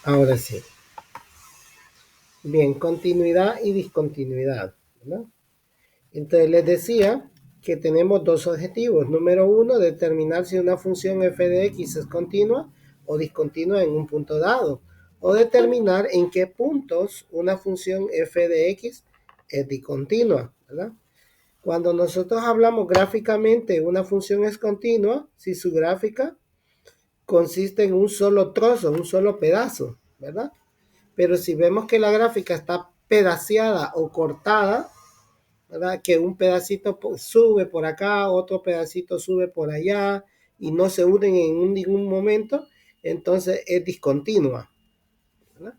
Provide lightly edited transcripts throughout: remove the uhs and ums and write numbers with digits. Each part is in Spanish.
Ahora sí. Bien, continuidad y discontinuidad, ¿verdad? Entonces les decía que tenemos dos objetivos. Número uno, determinar si una función f de x es continua o discontinua en un punto dado. O determinar en qué puntos una función f de x es discontinua, ¿verdad? Cuando nosotros hablamos gráficamente, una función es continua si su gráfica consiste en un solo trozo, un solo pedazo, ¿verdad? Pero si vemos que la gráfica está pedaceada o cortada, ¿verdad? Que un pedacito sube por acá, otro pedacito sube por allá y no se unen en ningún momento, entonces es discontinua, ¿verdad?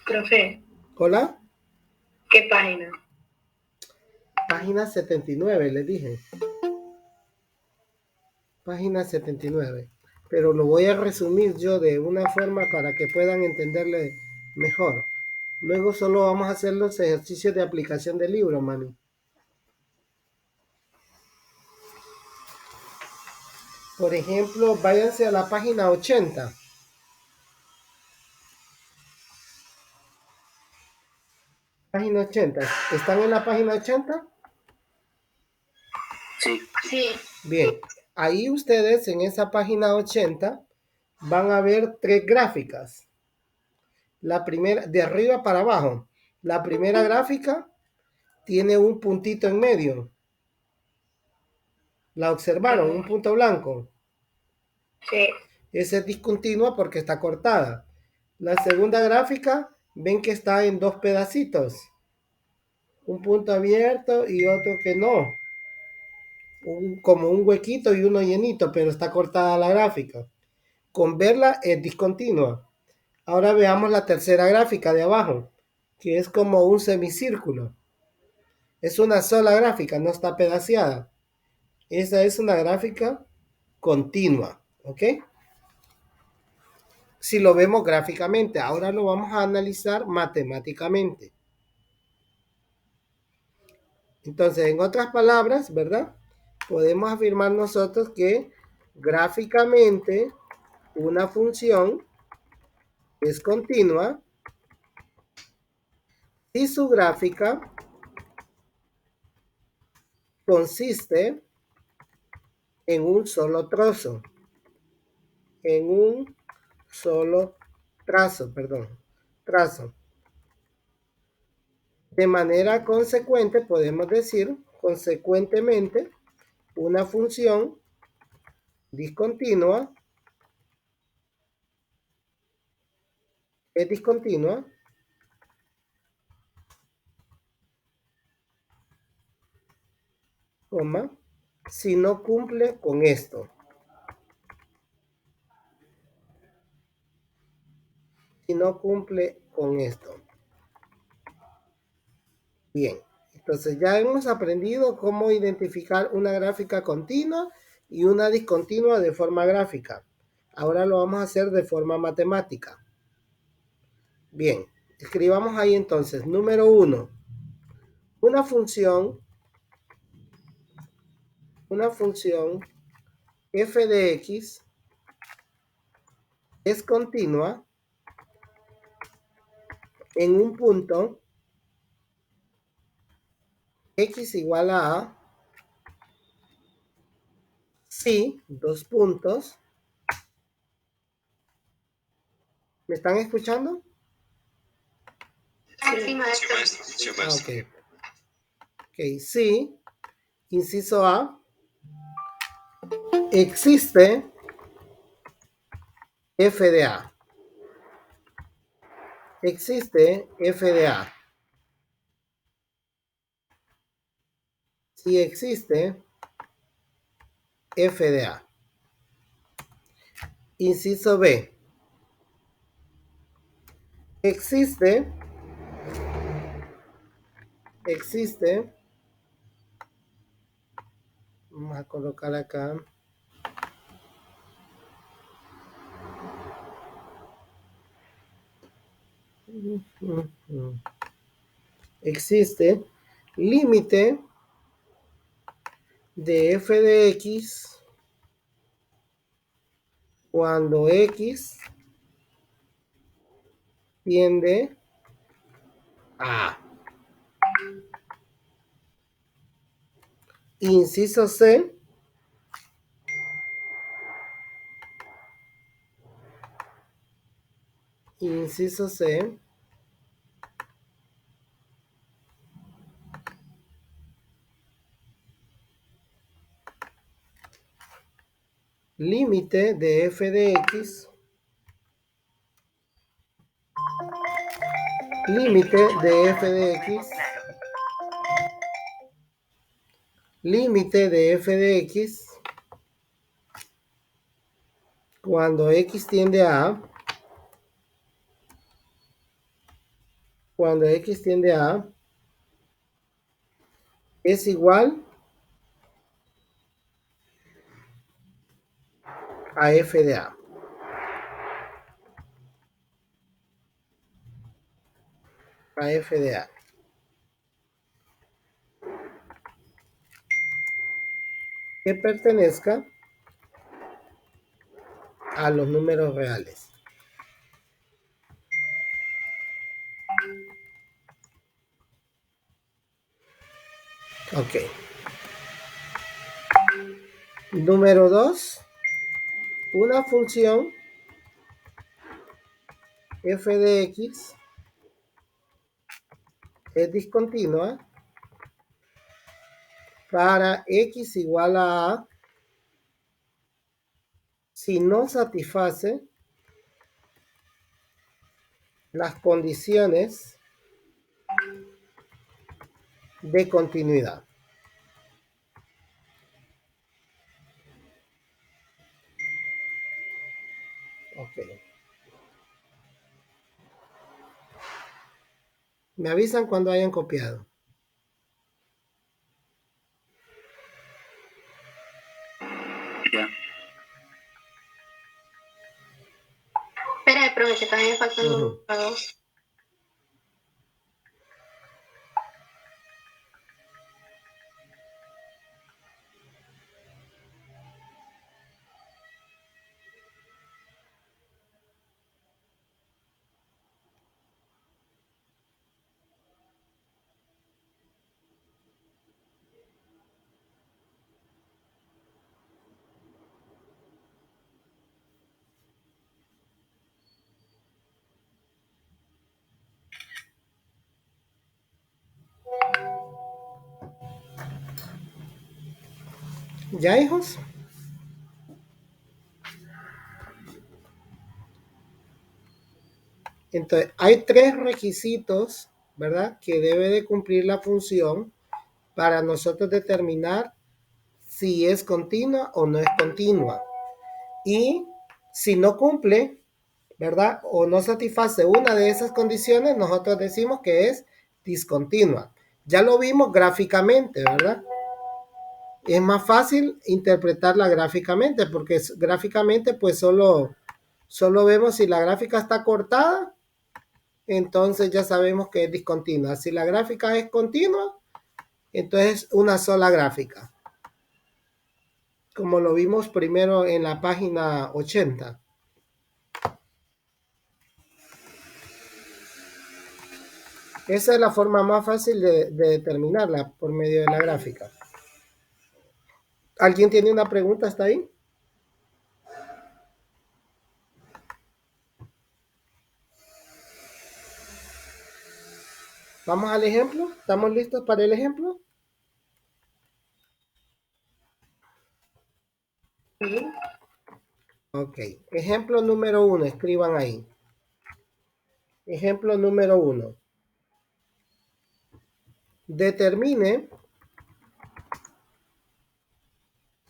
Profe, ¿Hola? ¿qué página? Página 79, les dije. Página 79. Pero lo voy a resumir yo de una forma para que puedan entenderle mejor. Luego solo vamos a hacer los ejercicios de aplicación del libro, mami. Por ejemplo, váyanse a la página 80. Página 80. ¿Están en la página 80? Sí. Bien. Ahí ustedes en esa página 80 van a ver tres gráficas. La primera, de arriba para abajo. La primera gráfica tiene un puntito en medio. ¿La observaron? Un punto blanco. Sí. Esa es discontinua porque está cortada. La segunda gráfica, ven que está en dos pedacitos. Un punto abierto y otro que no. Como un huequito y uno llenito, pero está cortada la gráfica. Con verla es discontinua. Ahora veamos la tercera gráfica de abajo, que es como un semicírculo. Es una sola gráfica, no está pedaceada. Esa es una gráfica continua, ¿ok? Si lo vemos gráficamente, ahora lo vamos a analizar matemáticamente. Entonces, en otras palabras, ¿verdad? Podemos afirmar nosotros que gráficamente una función es continua si su gráfica consiste en un solo trozo, en un solo trazo. De manera consecuente, podemos decir, consecuentemente, una función discontinua es discontinua coma, si no cumple con esto. Si no cumple con esto. Bien, entonces ya hemos aprendido cómo identificar una gráfica continua y una discontinua de forma gráfica. Ahora lo vamos a hacer de forma matemática. Bien, escribamos ahí entonces. Número 1. Una función f de x es continua en un punto x igual a si, dos puntos. ¿Me están escuchando? Sí, maestro. Ok. Ok, sí, inciso A, existe f de A. Existe f de A. Si existe f de A. Inciso B. Existe vamos a colocar acá existe límite de f de x cuando x tiende a. Inciso C. Inciso C. Límite de f de x. Límite de f de x. Límite de f de x cuando x tiende a. Cuando x tiende a es igual a f de a. A f de a. Que pertenezca a los números reales. Ok. Número 2. Una función f de x es discontinua para x igual a si no satisface las condiciones de continuidad. Ok. Me avisan cuando hayan copiado. Ya. Espera, profe, que también faltan dos. ¿Ya, hijos? Entonces, hay 3 requisitos, ¿verdad?, que debe de cumplir la función para nosotros determinar si es continua o no es continua. Y si no cumple, ¿verdad?, o no satisface una de esas condiciones, nosotros decimos que es discontinua. Ya lo vimos gráficamente, ¿verdad? Es más fácil interpretarla gráficamente, porque gráficamente pues solo vemos si la gráfica está cortada, entonces ya sabemos que es discontinua. Si la gráfica es continua, entonces una sola gráfica, como lo vimos primero en la página 80. Esa es la forma más fácil de determinarla por medio de la gráfica. ¿Alguien tiene una pregunta hasta ahí? Vamos al ejemplo. ¿Estamos listos para el ejemplo? Ok. Ejemplo número 1. Escriban ahí. Ejemplo número 1. Determine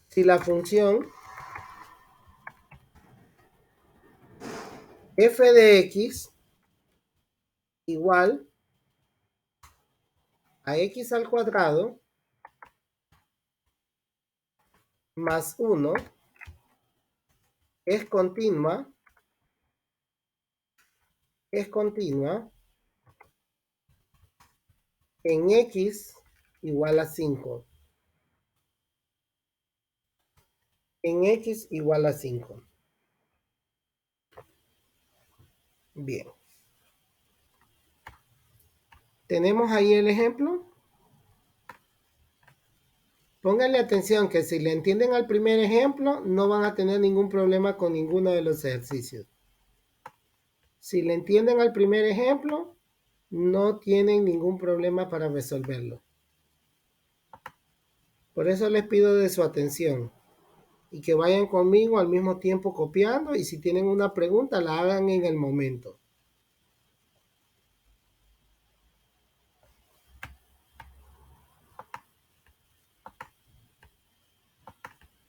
si la función f de x igual a x al cuadrado más 1 es continua en x igual a 5. En x igual a 5. Bien. ¿Tenemos ahí el ejemplo? Pónganle atención que si le entienden al primer ejemplo, no van a tener ningún problema con ninguno de los ejercicios. Si le entienden al primer ejemplo, no tienen ningún problema para resolverlo. Por eso les pido de su atención y que vayan conmigo al mismo tiempo copiando, y si tienen una pregunta la hagan en el momento.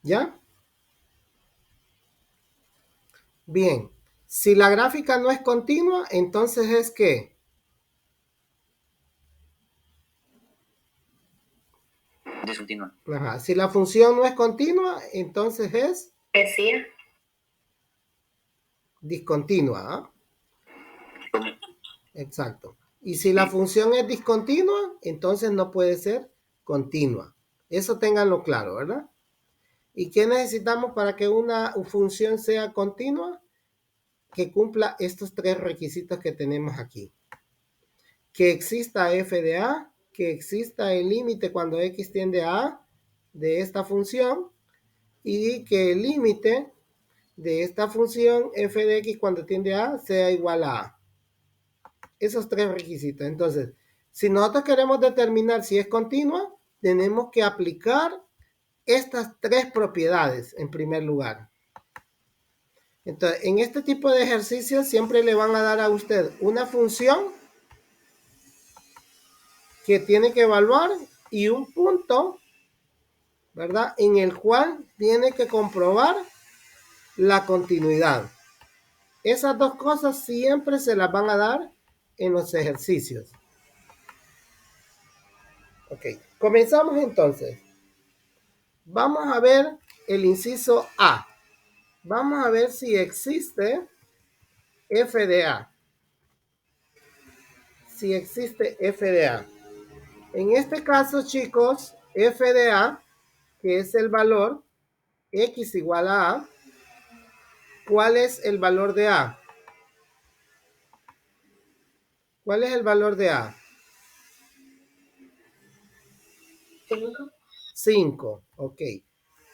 ¿Ya? Bien. Si la gráfica no es continua, entonces es ¿qué? Discontinua. Ajá. Si la función no es continua, entonces es Decía. discontinua. ¿Ah? Exacto. Y si la función es discontinua, entonces no puede ser continua. Eso ténganlo claro, ¿verdad? ¿Y qué necesitamos para que una función sea continua? Que cumpla estos tres requisitos que tenemos aquí. Que exista f de a, que exista el límite cuando x tiende a a de esta función, y que el límite de esta función f de x cuando tiende a sea igual a a. Esos tres requisitos. Entonces, si nosotros queremos determinar si es continua, tenemos que aplicar estas tres propiedades en primer lugar. Entonces, en este tipo de ejercicios siempre le van a dar a usted una función que tiene que evaluar y un punto, ¿verdad? En el cual tiene que comprobar la continuidad. Esas dos cosas siempre se las van a dar en los ejercicios. Ok, comenzamos entonces. Vamos a ver el inciso A. Vamos a ver si existe f de a. Si existe f de a. En este caso, chicos, f de a, que es el valor x igual a a, ¿cuál es el valor de a? ¿Cuál es el valor de a? 5. 5. Ok.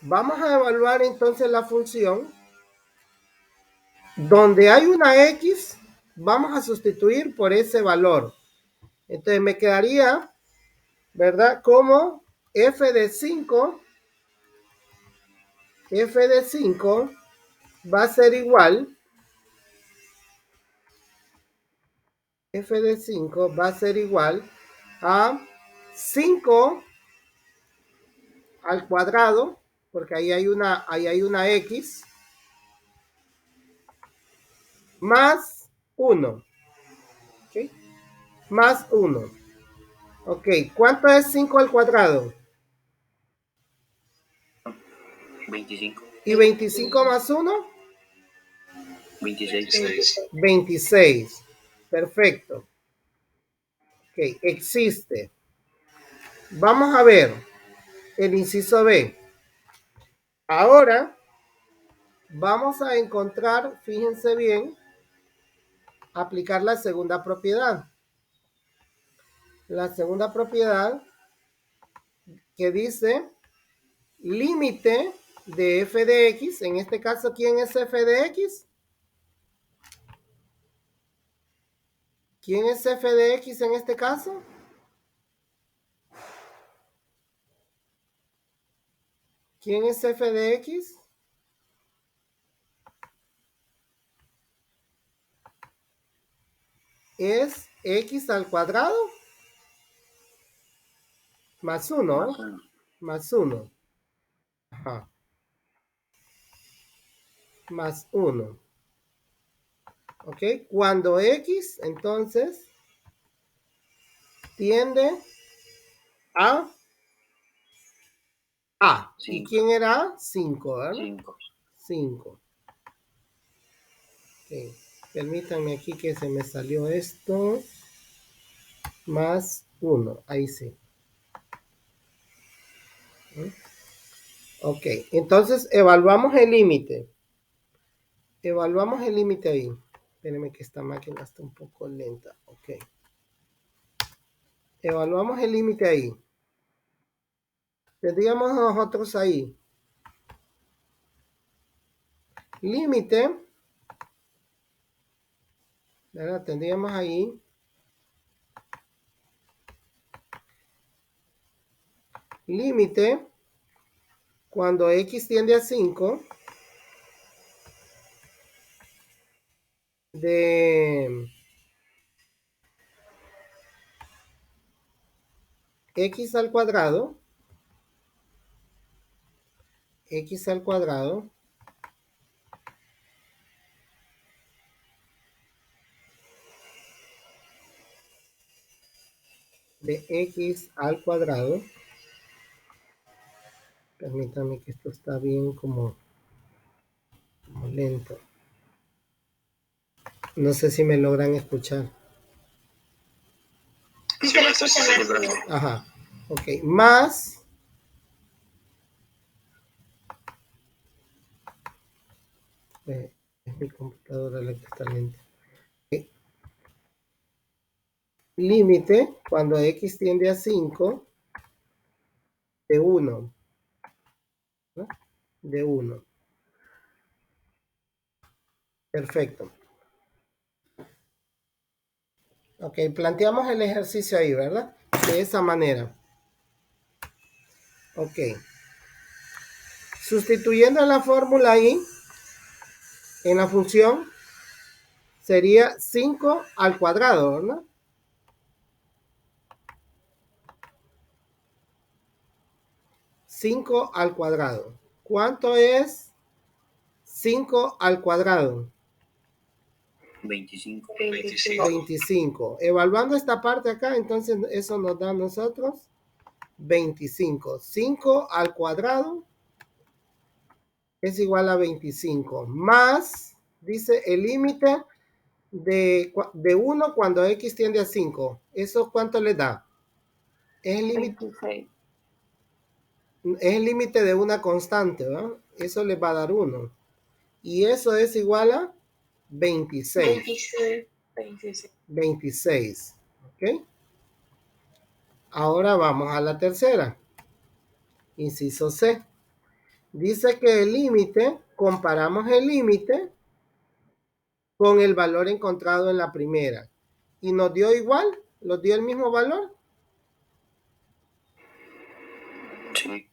Vamos a evaluar entonces la función. Donde hay una x, vamos a sustituir por ese valor. Entonces me quedaría, ¿verdad? Como f de 5 va a ser igual, f de 5 va a ser igual a 5 al cuadrado, porque ahí hay una x, más 1. ¿Okay? Más 1. Ok, ¿cuánto es 5 al cuadrado? 25. ¿Y 25 más 1? 26. 26. Perfecto. Ok, existe. Vamos a ver el inciso B. Ahora vamos a encontrar, fíjense bien, aplicar la segunda propiedad. La segunda propiedad que dice límite de f de x. En este caso, ¿quién es f de x? ¿Quién es f de x en este caso? ¿Quién es f de x? Es x al cuadrado más 1. Más 1. Ajá. Más 1. ¿Ok? Cuando x, entonces, tiende a A. ¿Y quién era A? 5, ¿verdad? 5. Okay. Permítanme aquí que se me salió esto. Más 1. Ahí sí. Ok. Entonces, evaluamos el límite. Evaluamos el límite ahí. Espérenme que esta máquina está un poco lenta. Ok. Evaluamos el límite ahí. Tendríamos nosotros ahí. Límite. ¿Verdad? Tendríamos ahí. Límite. Cuando x tiende a 5. De x al cuadrado. X al cuadrado. De x al cuadrado. Permítanme que esto está bien como lento. No sé si me logran escuchar. Ajá. Ok. Más. Es mi computadora la que está lenta. Okay. Límite cuando x tiende a 5 de 1. ¿No? De 1. Perfecto. Ok, planteamos el ejercicio ahí, ¿verdad? De esa manera. Ok. Sustituyendo la fórmula ahí, en la función, sería 5 al cuadrado, ¿verdad? 5 al cuadrado. ¿Cuánto es 5 al cuadrado? 25. 25. Evaluando esta parte acá, entonces eso nos da a nosotros 25. 5 al cuadrado es igual a 25. Más, dice el límite de 1 cuando x tiende a 5. ¿Eso cuánto le da? Es el límite de una constante, ¿verdad? Eso le va a dar 1. Y eso es igual a 26. 26. ¿Ok? Ahora vamos a la tercera. Inciso C. Dice que el límite, comparamos el límite con el valor encontrado en la primera. Y nos dio igual, nos dio el mismo valor. Sí.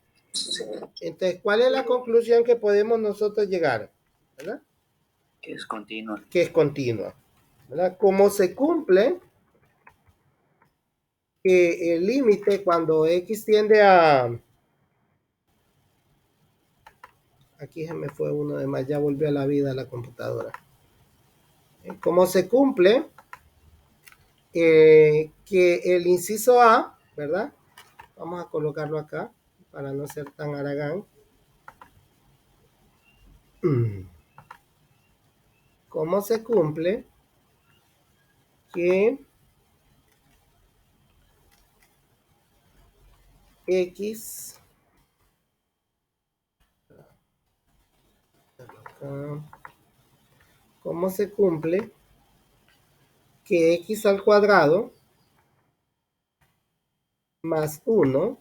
Entonces, ¿cuál es la conclusión que podemos nosotros llegar? ¿Verdad? Que es continua. Que es continua. ¿Verdad? Como se cumple que el límite cuando x tiende a... Aquí se me fue uno de más, ya volvió a la vida la computadora. Como se cumple que el inciso A, ¿verdad? Vamos a colocarlo acá para no ser tan haragán. ¿Cómo se cumple que x cómo se cumple que x al cuadrado más 1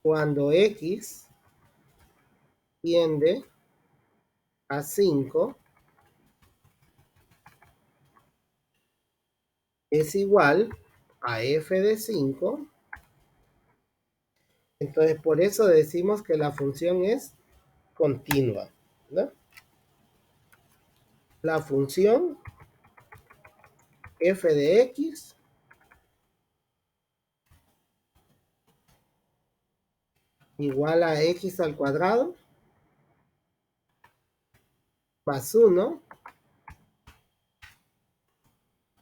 cuando x tiende a 5 es igual a f de 5? Entonces, por eso decimos que la función es continua, ¿no? La función f de x igual a x al cuadrado más 1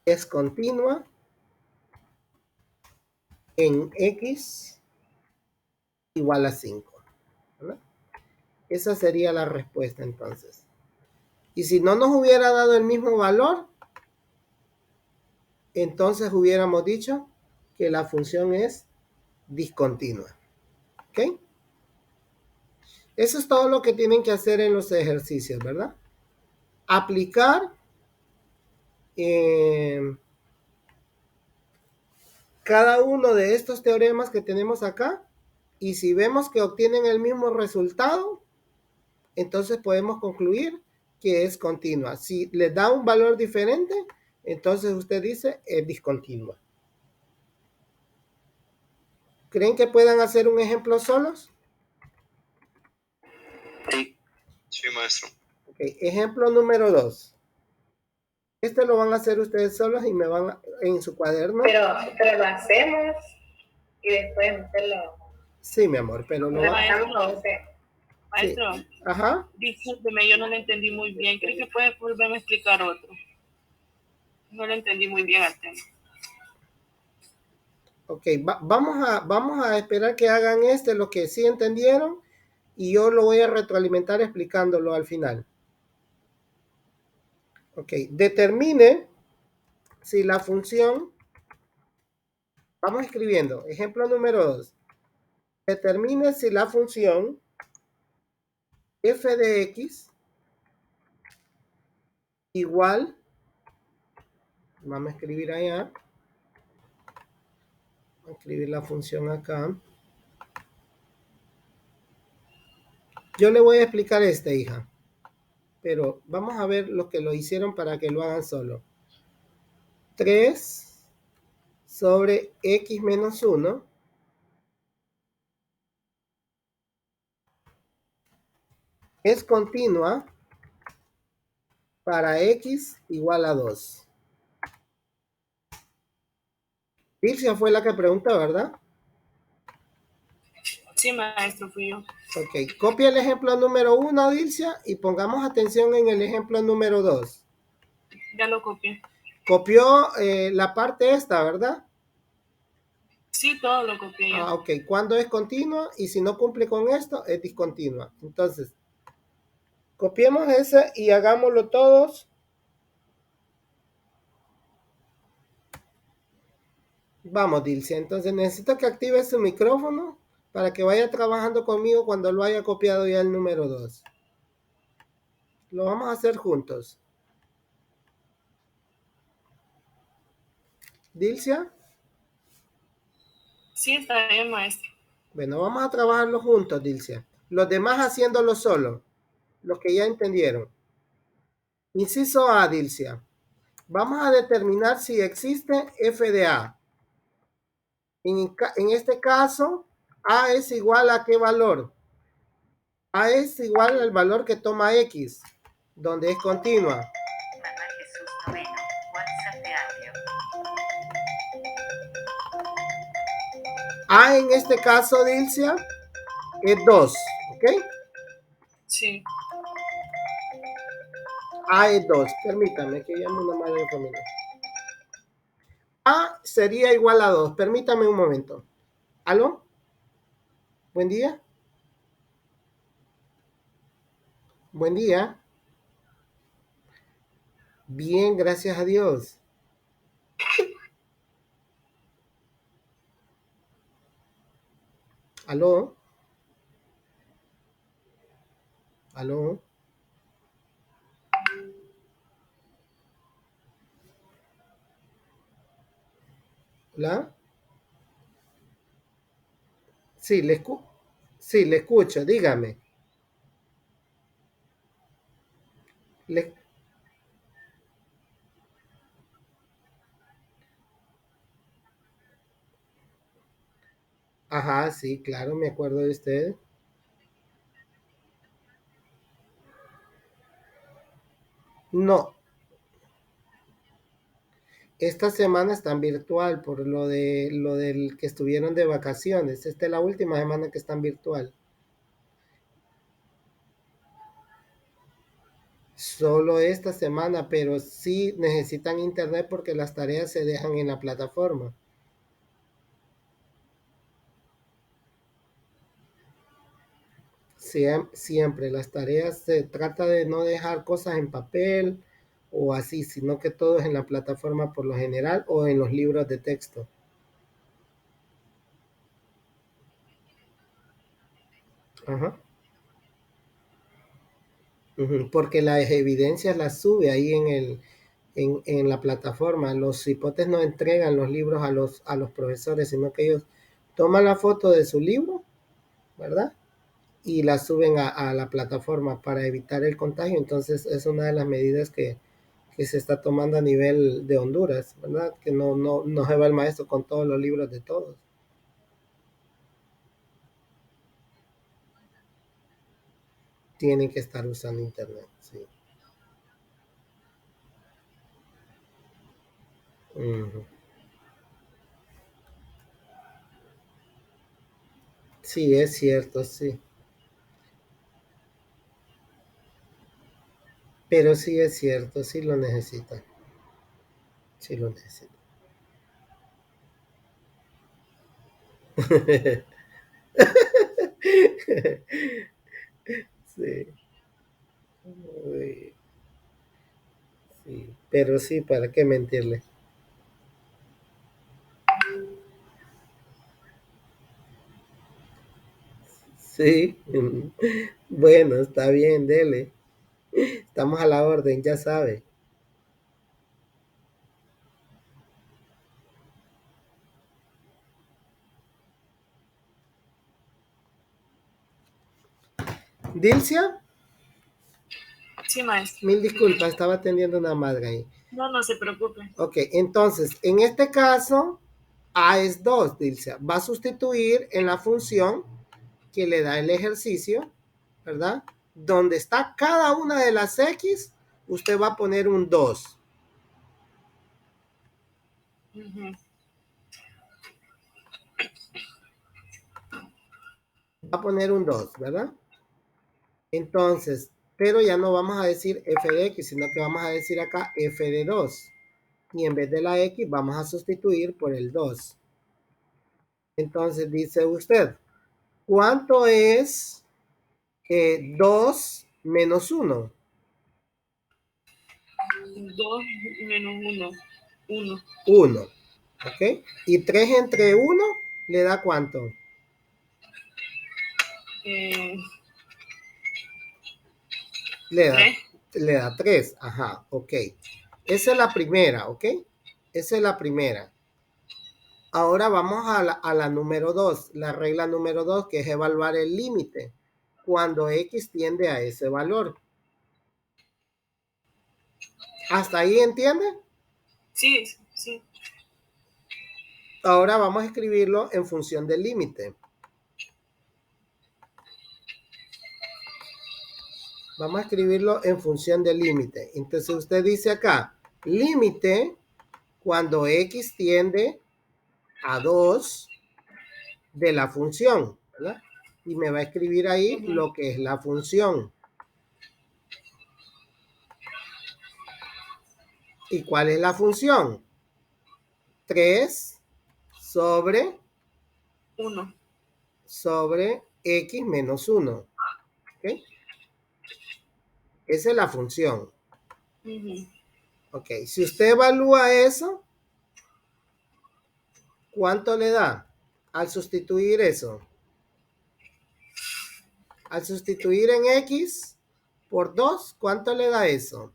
es continua en x igual a 5, ¿verdad? Esa sería la respuesta entonces. Y si no nos hubiera dado el mismo valor, entonces hubiéramos dicho que la función es discontinua. ¿Ok? Eso es todo lo que tienen que hacer en los ejercicios, ¿verdad? Aplicar cada uno de estos teoremas que tenemos acá, y si vemos que obtienen el mismo resultado, entonces podemos concluir que es continua. Si les da un valor diferente, entonces usted dice es discontinua. ¿Creen que puedan hacer un ejemplo solos? Sí. Sí, maestro. Okay. Ejemplo número 2. Este lo van a hacer ustedes solos y me van en su cuaderno. Pero lo hacemos y después meterlo. Sí, mi amor, pero lo Maestro. Maestro, sí. Ajá. Discúlpeme, yo no lo entendí muy bien. ¿Cree que puede volverme a explicar otro? No lo entendí muy bien al tema. Ok, vamos a esperar que hagan lo que sí entendieron, y yo lo voy a retroalimentar explicándolo al final. Ok, determine si la función, vamos escribiendo, ejemplo número 2. Determine si la función f de x igual, vamos a escribir allá, a escribir la función acá. Yo le voy a explicar hija, pero vamos a ver los que lo hicieron para que lo hagan solo. 3 sobre x menos 1 es continua para x igual a 2. Dircia fue la que preguntó, ¿verdad? Sí, maestro, fui yo. Ok, copia el ejemplo número 1, Dircia, y pongamos atención en el ejemplo número 2. Ya lo copié. Copió la parte esta, ¿verdad? Sí, todo lo copié yo. Ok, ¿cuándo es continua? Y si no cumple con esto, es discontinua. Entonces, copiemos ese y hagámoslo todos. Vamos, Dilcia, entonces necesito que active su micrófono para que vaya trabajando conmigo cuando lo haya copiado ya el número 2. Lo vamos a hacer juntos. Dilcia. Sí, está bien, maestro. Bueno, vamos a trabajarlo juntos, Dilcia. Los demás haciéndolo solo, los que ya entendieron. Inciso A, Dilcia. Vamos a determinar si existe f de A. En este caso, A es igual a ¿qué valor? A es igual al valor que toma X, donde es continua. Manuel Jesús Noveno, WhatsApp de audio. A en este caso, Dilcia, es 2, ¿ok? Sí. A es 2. Permítame que llame una madre de familia. A sería igual a 2. Permítame un momento. ¿Aló? Buen día. Buen día. Bien, gracias a Dios. ¿Aló? ¿Aló? ¿Hola? Sí, le escucho, dígame. Ajá, sí, claro, me acuerdo de usted. No, esta semana está en virtual por lo del que estuvieron de vacaciones. Esta es la última semana que está en virtual. Solo esta semana, pero sí necesitan internet porque las tareas se dejan en la plataforma. Siempre las tareas se trata de no dejar cosas en papel o así, sino que todo es en la plataforma por lo general o en los libros de texto. Ajá. Porque las evidencias las sube ahí en la plataforma. Los hipotes no entregan los libros a los profesores, sino que ellos toman la foto de su libro, ¿verdad? Y la suben a la plataforma para evitar el contagio. Entonces es una de las medidas que se está tomando a nivel de Honduras, ¿verdad? Que no se va el maestro con todos los libros de todos. Tienen que estar usando internet, sí. Ujú. Sí, es cierto, sí. Pero sí es cierto, sí lo necesitan. Sí lo necesitan. Sí. Uy, sí. Pero sí, ¿para qué mentirle? Sí. Bueno, está bien, dele. Estamos a la orden, ya sabe. Dilcia, Sí, maestro. mil disculpas, estaba atendiendo una madre ahí. No se preocupe. Ok, entonces, en este caso, A es 2, Dilcia. Va a sustituir en la función que le da el ejercicio, ¿verdad? Donde está cada una de las X, usted va a poner un 2. Ujú. Va a poner un 2, ¿verdad? Entonces, pero ya no vamos a decir f de x, sino que vamos a decir acá f de 2. Y en vez de la x vamos a sustituir por el 2. Entonces dice usted, ¿cuánto es 2 menos 1? 2 menos 1. 1. 1. ¿Ok? Y 3 entre 1 le da ¿cuánto? Le da 3. le da 3. Ajá, ok. Esa es la primera, ¿ok? Esa es la primera. Ahora vamos a la número 2, la regla número 2, que es evaluar el límite cuando x tiende a ese valor. ¿Hasta ahí entiende? Sí, sí. Ahora vamos a escribirlo en función del límite. Vamos a escribirlo en función del límite. Entonces usted dice acá, límite cuando x tiende a 2 de la función, ¿verdad? Y me va a escribir ahí lo que es la función. ¿Y cuál es la función? 3 sobre 1. sobre x menos 1. ¿Ok? Esa es la función. Ok, si usted evalúa eso, ¿cuánto le da al sustituir eso? Al sustituir en x por 2, ¿cuánto le da eso?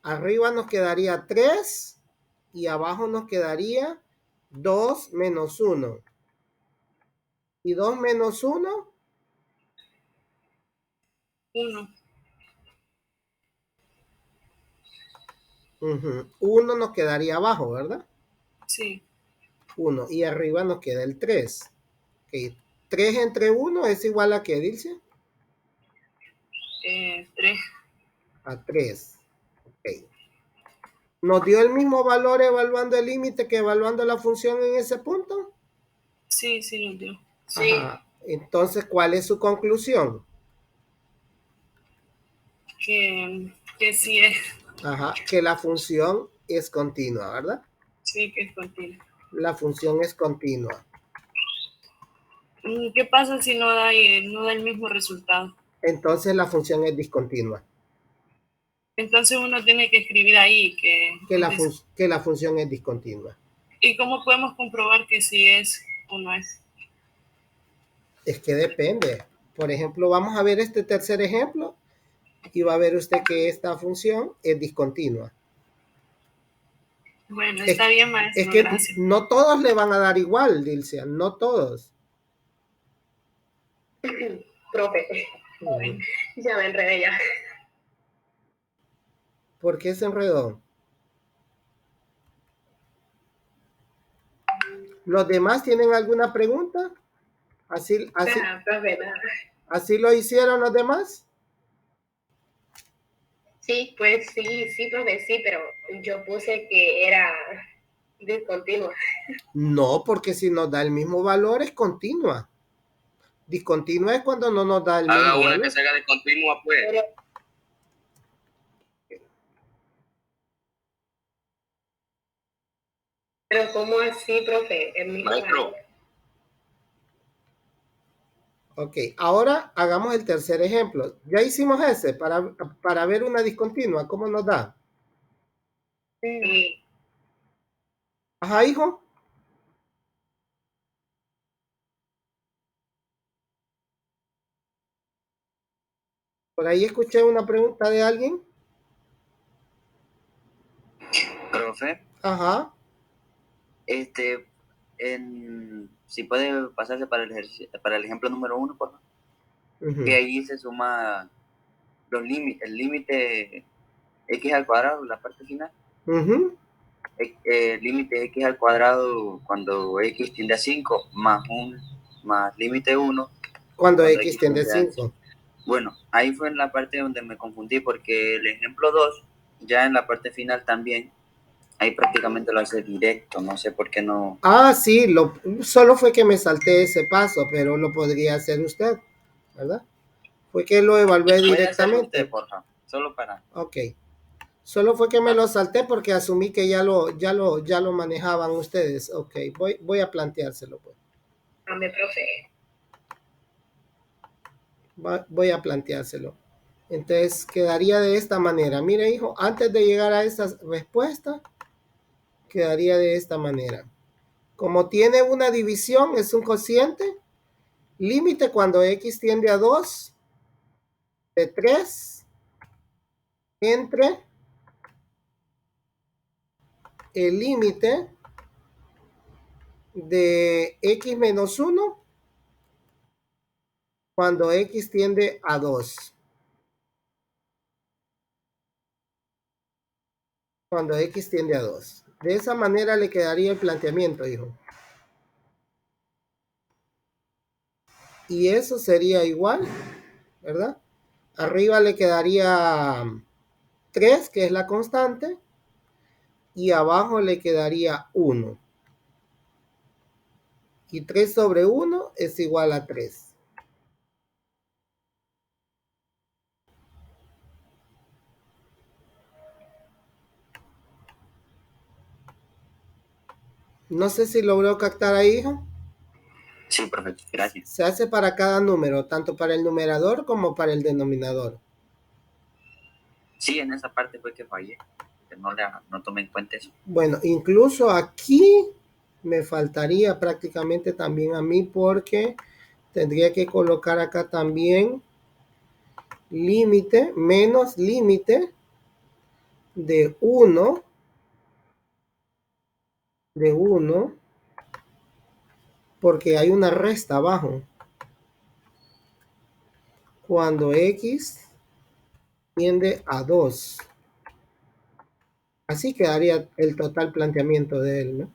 Arriba nos quedaría 3 y abajo nos quedaría 2 menos 1. ¿Y 2 menos 1? 1. 1 nos quedaría abajo, ¿verdad? Sí. 1. Y arriba nos queda el 3. Okay. 3 entre 1 es igual a ¿qué, Dilcia? 3. A 3. Ok. ¿Nos dio el mismo valor evaluando el límite que evaluando la función en ese punto? Sí, lo dio. Sí. Ajá. Entonces, ¿cuál es su conclusión? Que sí es. Ajá, que la función es continua, ¿verdad? Sí, que es continua. La función es continua. ¿Qué pasa si no da el mismo resultado? Entonces la función es discontinua. Entonces uno tiene que escribir ahí Que la función es discontinua. ¿Y cómo podemos comprobar que sí es o no es? Es que depende. Por ejemplo, vamos a ver este tercer ejemplo y va a ver usted que esta función es discontinua. Bueno, está bien, maestro, Es que gracias. no todos le van a dar igual, Dilcia, no todos. Profe, ya me enredé ya. ¿Por qué se enredó? ¿Los demás tienen alguna pregunta? Nada, profe, nada. ¿Así lo hicieron los demás? Sí, pues sí, profe, sí, pero yo puse que era discontinua. No, porque si nos da el mismo valor es continua. Discontinua es cuando no nos da el mismo Haga una valor. que se haga de continua, pues. Pero ¿cómo así, profe? El mismo Maestro. valor. Ok, ahora hagamos el tercer ejemplo. Ya hicimos ese para ver una discontinua. ¿Cómo nos da? Sí. Ajá, hijo. Por ahí escuché una pregunta de alguien. Profe, Ajá. si puede pasarse para el ejemplo número 1, por favor. Ujú. Que ahí se suma el límite x al cuadrado, la parte final. Ujú. El límite x al cuadrado cuando x tiende a 5 más límite 1 Cuando cuando X tiende a tiende a 5. Bueno, ahí fue en la parte donde me confundí porque el ejemplo 2, ya en la parte final también, ahí prácticamente lo hace directo, no sé por qué no. Ah, sí, solo fue que me salté ese paso, pero lo podría hacer usted, ¿verdad? Fue que lo evalué Puede hacerlo directamente. usted, por favor, solo para. Ok. Solo fue que me lo salté porque asumí que ya lo manejaban ustedes. Ok, voy a planteárselo, pues. Dame, profe. Voy a planteárselo. Entonces quedaría de esta manera. Mire, hijo, antes de llegar a esta respuesta, quedaría de esta manera. Como tiene una división, es un cociente. Límite cuando x tiende a 2 de 3 entre el límite de x menos 1 cuando x tiende a 2. Cuando x tiende a 2. De esa manera le quedaría el planteamiento, hijo. Y eso sería igual, ¿verdad? Arriba le quedaría 3, que es la constante, y abajo le quedaría 1. Y 3 sobre 1 es igual a 3. No sé si logró captar ahí, hijo. Sí, perfecto, gracias. Se hace para cada número, tanto para el numerador como para el denominador. Sí, en esa parte fue que fallé, que no tomé en cuenta eso. Bueno, incluso aquí me faltaría prácticamente también a mí porque tendría que colocar acá también límite menos límite de 1 porque hay una resta abajo cuando x tiende a 2. Así quedaría el total planteamiento de él, ¿no?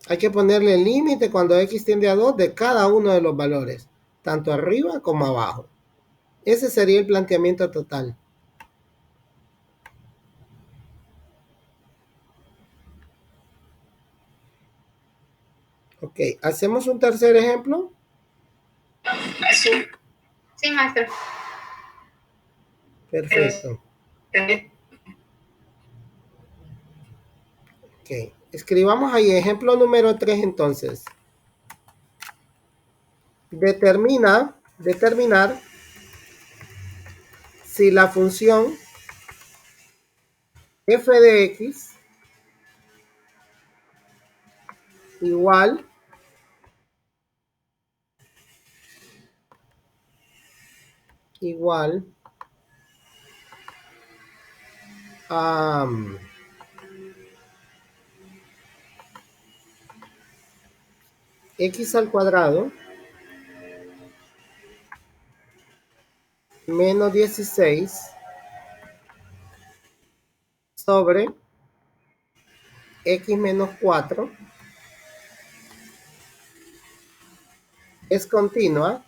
Hay que ponerle el límite cuando x tiende a 2 de cada uno de los valores, tanto arriba como abajo. Ese sería el planteamiento total. Ok, ¿hacemos un tercer ejemplo? Sí, sí, maestro. Perfecto. También. Ok, escribamos ahí ejemplo número 3 entonces. Determinar si la función f de x igual igual a x al cuadrado menos 16 sobre x menos 4 es continua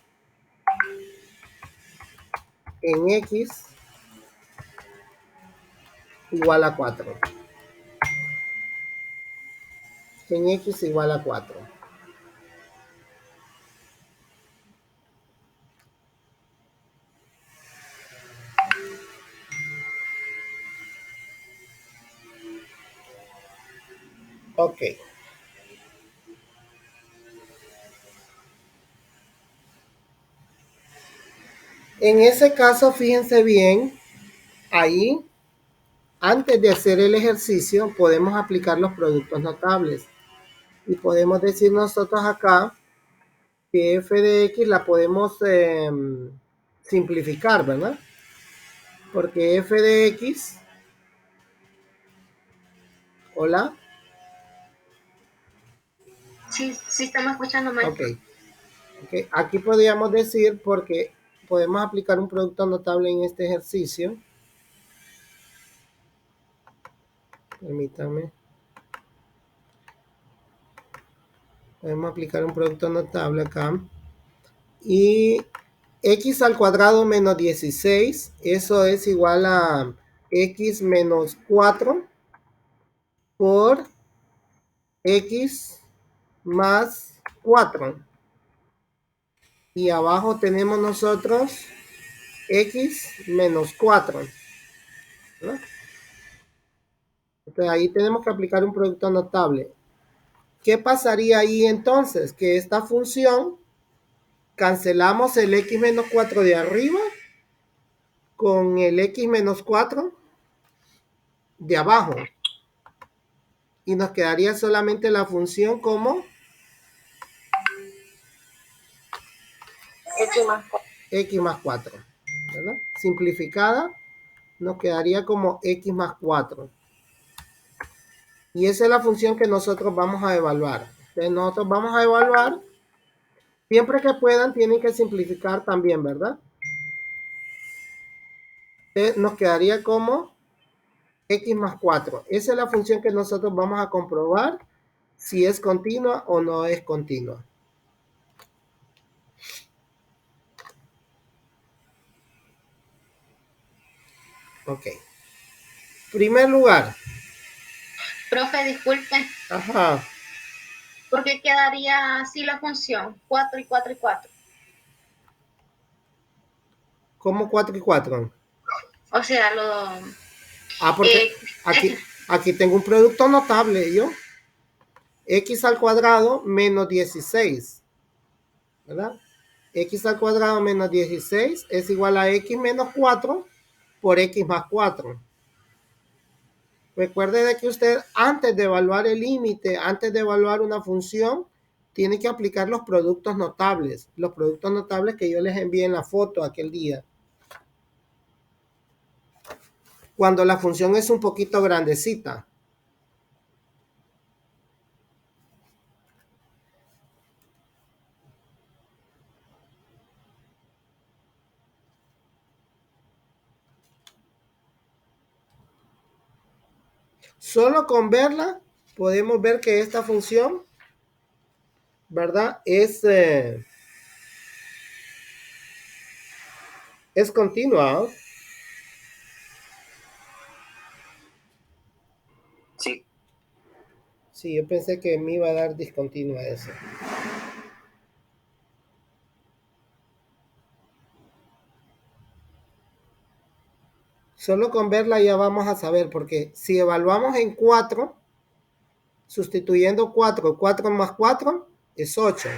en x igual a 4. En x igual a 4. Ok. En ese caso, fíjense bien, ahí, antes de hacer el ejercicio, podemos aplicar los productos notables. Y podemos decir nosotros acá que f de x la podemos simplificar, ¿verdad? Porque f de x, hola. Sí, sí estamos escuchando, maestro. Ok. Okay. Aquí podríamos decir, porque podemos aplicar un producto notable en este ejercicio. Permítame. Podemos aplicar un producto notable acá. Y x al cuadrado menos 16, eso es igual a x menos 4 por x más 4. Y abajo tenemos nosotros x menos 4. ¿No? Entonces ahí tenemos que aplicar un producto notable. ¿Qué pasaría ahí entonces? Que esta función, cancelamos el x menos 4 de arriba con el x menos 4 de abajo. Y nos quedaría solamente la función como x más 4. ¿Verdad? Simplificada, nos quedaría como x más 4. Y esa es la función que nosotros vamos a evaluar. Entonces nosotros vamos a evaluar, siempre que puedan, tienen que simplificar también, ¿verdad? Entonces nos quedaría como x más 4. Esa es la función que nosotros vamos a comprobar si es continua o no es continua. Ok. Primer lugar. Profe, disculpe, Ajá. ¿por qué quedaría así la función? 4 y 4 y 4. ¿Cómo 4 y 4? O sea, Porque aquí tengo un producto notable, yo. X al cuadrado menos 16. ¿Verdad? X al cuadrado menos 16 es igual a x menos 4 por x más 4. Recuerde de que usted, antes de evaluar el límite, antes de evaluar una función, tiene que aplicar los productos notables. Los productos notables que yo les envié en la foto aquel día. Cuando la función es un poquito grandecita. Solo con verla podemos ver que esta función, ¿verdad? Es continua, ¿no? Sí. Sí, yo pensé que me iba a dar discontinua eso. Solo con verla ya vamos a saber, porque si evaluamos en 4, sustituyendo 4, 4 más 4 es 8.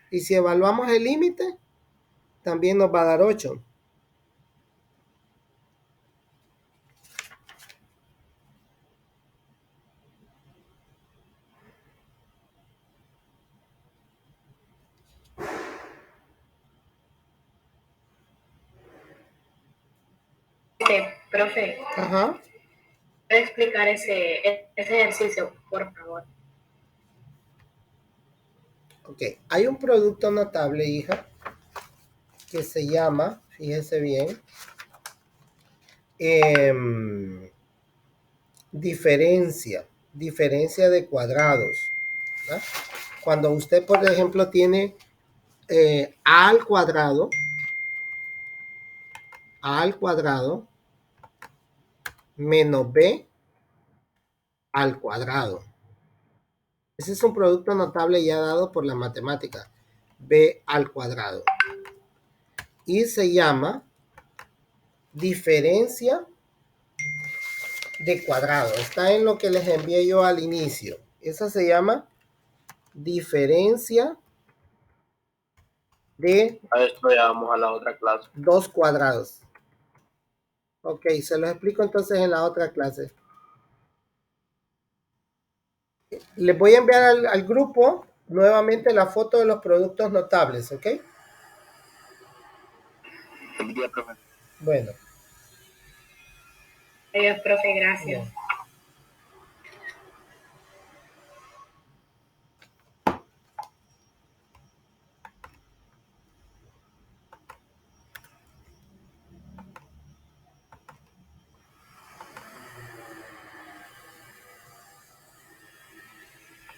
Y si evaluamos el límite, también nos va a dar 8. Profe, Ajá. ¿puede explicar ese ejercicio, por favor? Ok, hay un producto notable, hija, que se llama, fíjese bien, diferencia de cuadrados, ¿verdad? Cuando usted, por ejemplo, tiene a al cuadrado menos b al cuadrado. Ese es un producto notable ya dado por la matemática, b al cuadrado. Y se llama diferencia de cuadrado. Está en lo que les envié yo al inicio. Esa se llama diferencia de A esto ya vamos a la otra clase. dos cuadrados. Ok, se los explico entonces en la otra clase. Les voy a enviar al grupo nuevamente la foto de los productos notables, ¿ok? Feliz día, profe. Bueno. Adiós, profe, gracias. Bien.